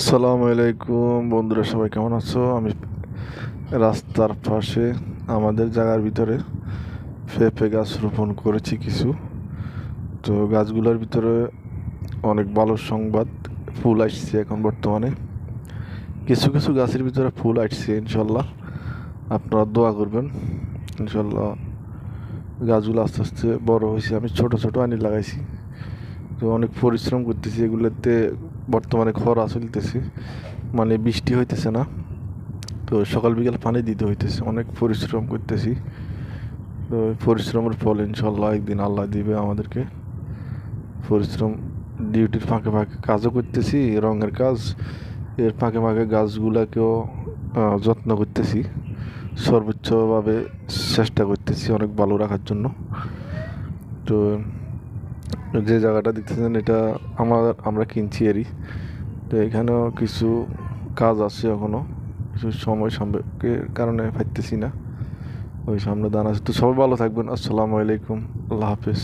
আসসালামু আলাইকুম বন্ধুরা, সবাই কেমন আছো? আমি রাস্তার পাশে আমাদের জায়গার ভিতরে পেঁপে গাছ রোপণ করেছি কিছু। তো গাছগুলোর ভিতরে অনেক ভালো সংবাদ, ফুল আসছে এখন বর্তমানে। কিছু কিছু গাছের ভিতরে ফুল আসছে, ইনশাল্লাহ আপনারা দোয়া করবেন। ইনশাল্লাহ গাছগুলো আস্তে আস্তে বড় হয়েছে। আমি ছোট ছোট আনি লাগাইছি, তো অনেক পরিশ্রম করতেছি এগুলোতে। বর্তমানে খরা চলতেছে, মানে বৃষ্টি হইতেছে না, তো সকাল বিকাল পানি দিতে হইতেছে, অনেক পরিশ্রম করতেছি। তো পরিশ্রমের ফল ইনশাল্লাহ একদিন আল্লাহ দিবে আমাদেরকে। পরিশ্রম, ডিউটির ফাঁকে ফাঁকে কাজও করতেছি, রঙের কাজ, এর ফাঁকে ফাঁকে গাছগুলাকেও যত্ন করতেছি, সর্বোচ্চভাবে চেষ্টা করতেছি অনেক ভালো রাখার জন্য। তো যে জায়গাটা দেখতেছেন এটা আমরা কিনছি এরই। তো এখানেও কিছু কাজ আছে, এখনও কিছু সময় সাপেক্ষের কারণে পাইতেছি না। ওই সামনে দান আছে। তো সবাই ভালো থাকবেন। আসসালামু আলাইকুম, আল্লাহ হাফেজ।